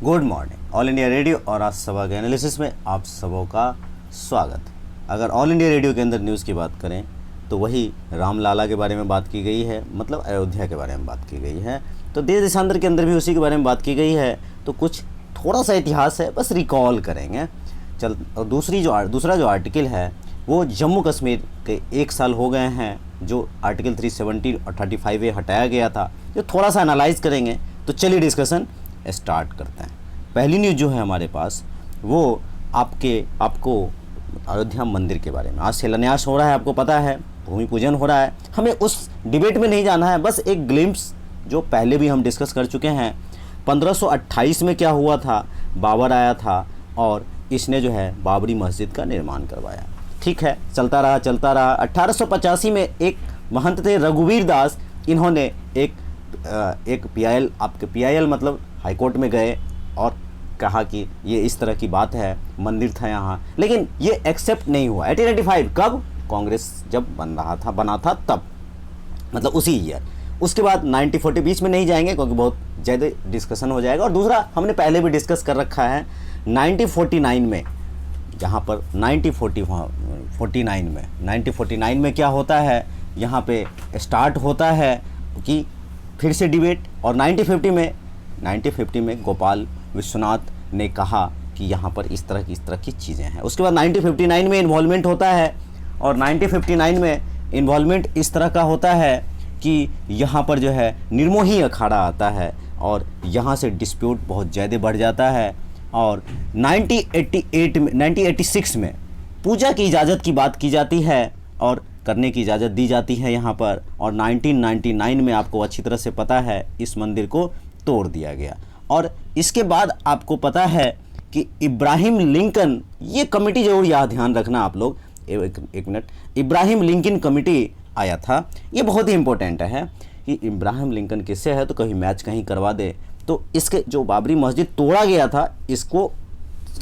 Good morning. All India radio और आज सभा के एनालिसिस में आप सबों का स्वागत। अगर ऑल इंडिया रेडियो के अंदर न्यूज़ की बात करें तो वही रामलाला के बारे में बात की गई है, मतलब अयोध्या के बारे में बात की गई है। तो देश देशांतर के अंदर भी उसी के बारे में बात की गई है। तो कुछ थोड़ा सा इतिहास है, बस रिकॉल करेंगे। और दूसरा जो आर्टिकल है वो जम्मू कश्मीर के 1 साल हो गए हैं जो आर्टिकल 370 और 35A हटाया गया था, जो थोड़ा सा एनालाइज करेंगे। तो चलिए डिस्कशन स्टार्ट करते हैं। पहली न्यूज़ जो है हमारे पास वो आपको अयोध्या मंदिर के बारे में। आज शिलान्यास हो रहा है, आपको पता है, भूमि पूजन हो रहा है। हमें उस डिबेट में नहीं जाना है, बस एक ग्लिम्स जो पहले भी हम डिस्कस कर चुके हैं। 1528 में क्या हुआ था, बाबर आया था और इसने जो है बाबरी मस्जिद का निर्माण करवाया। ठीक है, चलता रहा। 1885 में एक महंत थे रघुवीर दास, इन्होंने एक PIL, आपके PIL मतलब हाईकोर्ट में गए और कहा कि ये इस तरह की बात है, मंदिर था यहाँ, लेकिन ये एक्सेप्ट नहीं हुआ। 1885 कब, कांग्रेस जब बना था तब, मतलब उसी ईयर। उसके बाद 1940, बीच में नहीं जाएंगे क्योंकि बहुत ज़्यादा डिस्कशन हो जाएगा। और दूसरा हमने पहले भी डिस्कस कर रखा है 1949 में, जहाँ पर 1949 में क्या होता है, यहाँ पे स्टार्ट होता है कि फिर से डिबेट। और 1950 में गोपाल विश्वनाथ ने कहा कि यहाँ पर इस तरह की चीज़ें हैं। उसके बाद 1959 में इन्वॉल्वमेंट होता है और 1959 में इन्वॉल्वमेंट इस तरह का होता है कि यहाँ पर जो है निर्मोही अखाड़ा आता है और यहाँ से डिस्प्यूट बहुत ज़्यादा बढ़ जाता है। और 1986 में पूजा की इजाज़त की बात की जाती है और करने की इजाज़त दी जाती है यहाँ पर। और 1999 में आपको अच्छी तरह से पता है इस मंदिर को तोड़ दिया गया। और इसके बाद आपको पता है कि इब्राहिम लिंकन, ये कमेटी ज़रूर याद ध्यान रखना आप लोग, एक मिनट, इब्राहिम लिंकन कमेटी आया था। ये बहुत ही इंपॉर्टेंट है कि इब्राहिम लिंकन किससे है, तो कहीं मैच कहीं करवा दे। तो इसके जो बाबरी मस्जिद तोड़ा गया था, इसको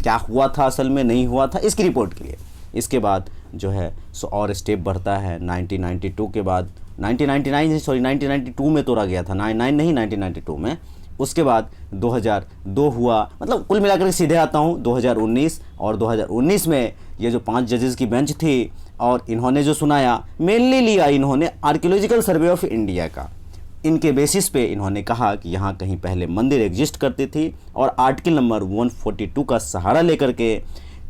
क्या हुआ था, असल में नहीं हुआ था, इसकी रिपोर्ट के लिए। इसके बाद जो है सो और स्टेप बढ़ता है 1992 के बाद, 1992 में तोड़ा गया था, 1992 में। उसके बाद 2002 हुआ, मतलब कुल मिलाकर के सीधे आता हूँ 2019। और 2019 में ये जो 5 जजेस की बेंच थी और इन्होंने जो सुनाया, मेनली लिया इन्होंने आर्कियोलॉजिकल सर्वे ऑफ इंडिया का। इनके बेसिस पे इन्होंने कहा कि यहाँ कहीं पहले मंदिर एग्जिस्ट करती थी और आर्टिकल नंबर 142 का सहारा लेकर के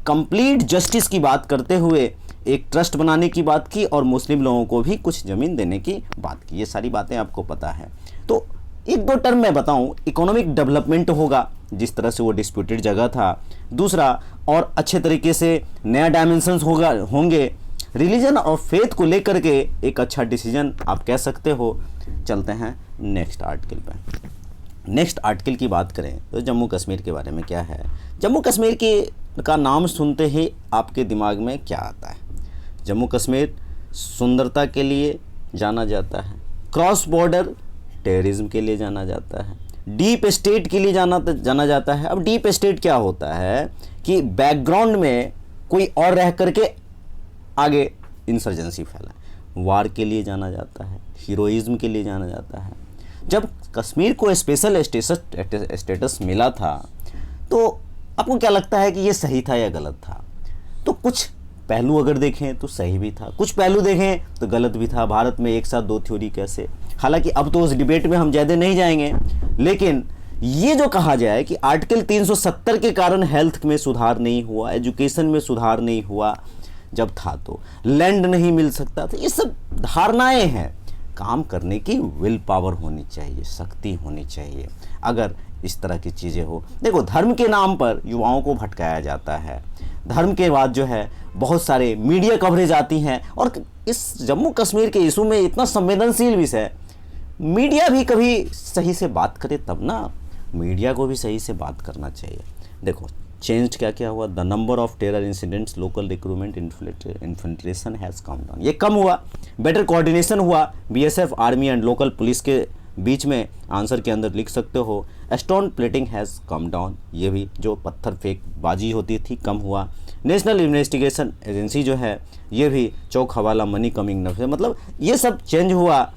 कंप्लीट जस्टिस की बात करते हुए एक ट्रस्ट बनाने की बात की और मुस्लिम लोगों को भी कुछ ज़मीन देने की बात की। ये सारी बातें आपको पता है। तो एक दो टर्म मैं बताऊं, इकोनॉमिक डेवलपमेंट होगा जिस तरह से वो डिस्प्यूटेड जगह था। दूसरा, और अच्छे तरीके से नया डायमेंशंस होंगे रिलीजन और फेथ को लेकर के, एक अच्छा डिसीजन आप कह सकते हो। चलते हैं नेक्स्ट आर्टिकल पे। नेक्स्ट आर्टिकल की बात करें तो जम्मू कश्मीर के बारे में क्या है। जम्मू कश्मीर का नाम सुनते ही आपके दिमाग में क्या आता है? जम्मू कश्मीर सुंदरता के लिए जाना जाता है, क्रॉस बॉर्डर टेररिज्म के लिए जाना जाता है, डीप स्टेट के लिए जाना जाता है। अब डीप स्टेट क्या होता है कि बैकग्राउंड में कोई और रह करके आगे इंसर्जेंसी फैला। वार के लिए जाना जाता है, हीरोइज्म के लिए जाना जाता है। जब कश्मीर को स्पेशल स्टेटस मिला था तो आपको क्या लगता है कि ये सही था या गलत था? तो कुछ पहलू अगर देखें तो सही भी था, कुछ पहलू देखें तो गलत भी था। भारत में एक साथ दो थ्योरी कैसे? हालांकि अब तो उस डिबेट में हम ज़्यादा नहीं जाएंगे, लेकिन ये जो कहा जाए कि आर्टिकल 370 के कारण हेल्थ में सुधार नहीं हुआ, एजुकेशन में सुधार नहीं हुआ, जब था तो लैंड नहीं मिल सकता था, ये सब धारणाएं हैं। काम करने की विल पावर होनी चाहिए, शक्ति होनी चाहिए। अगर इस तरह की चीज़ें हो, देखो धर्म के नाम पर युवाओं को भटकाया जाता है। धर्म के बाद जो है बहुत सारे मीडिया कवरेज आती हैं और इस जम्मू कश्मीर के इशू में इतना संवेदनशील विषय, मीडिया भी कभी सही से बात करे तब ना। मीडिया को भी सही से बात करना चाहिए। देखो चेंज क्या क्या हुआ, the number of terror incidents, local recruitment infiltration has come down, ये कम हुआ। बेटर कोऑर्डिनेशन हुआ BSF, army and local police के बीच में। आंसर के अंदर लिख सकते हो stone plating has come down, ये भी जो पत्थर फेंक बाजी होती थी कम हुआ। नेशनल इन्वेस्टिगेशन एजेंसी जो है ये भी चौक हवाला मनी कमिंग न, मतलब ये सब चेंज हुआ।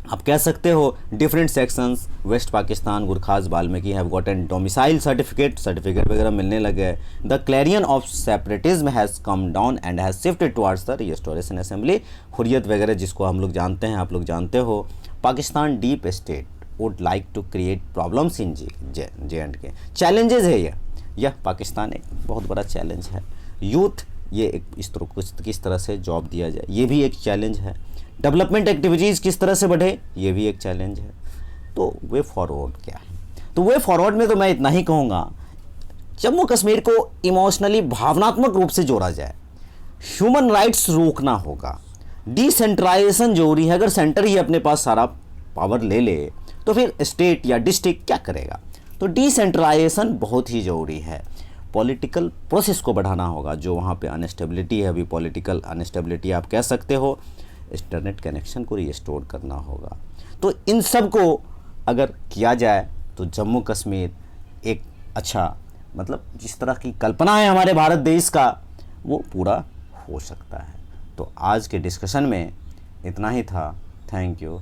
आप कह सकते हो different sections west Pakistan Gorkhas Balmiki have gotten domicile certificate वगैरह मिलने लगे। The clarion of separatism has come down and has shifted towards the restoration assembly. Hurriyat वगैरह जिसको हम लोग जानते हैं, आप लोग जानते हो। Pakistan deep state would like to create problems in J&K। Challenges है यह पाकिस्तान एक बहुत बड़ा चैलेंज है। यूथ ये एक इस तरह किस तरह से जॉब दिया जाए, ये भी एक चैलेंज है। डेवलपमेंट एक्टिविटीज़ किस तरह से बढ़े, ये भी एक चैलेंज है। तो वे फॉरवर्ड क्या है? तो वे फॉरवर्ड में तो मैं इतना ही कहूँगा, जम्मू कश्मीर को इमोशनली भावनात्मक रूप से जोड़ा जाए, ह्यूमन राइट्स रोकना होगा, डिसेंट्रलाइजेशन जरूरी है। अगर सेंटर ही अपने पास सारा पावर ले ले तो फिर स्टेट या डिस्ट्रिक्ट क्या करेगा? तो डिसेंट्रलाइजेशन बहुत ही ज़रूरी है। पॉलिटिकल प्रोसेस को बढ़ाना होगा, जो वहाँ पे अनस्टेबिलिटी है, अभी पॉलिटिकल अनस्टेबिलिटी आप कह सकते हो। इंटरनेट कनेक्शन को रिस्टोर करना होगा। तो इन सब को अगर किया जाए तो जम्मू कश्मीर एक अच्छा, मतलब जिस तरह की कल्पना है हमारे भारत देश का, वो पूरा हो सकता है। तो आज के डिस्कशन में इतना ही था। Thank you.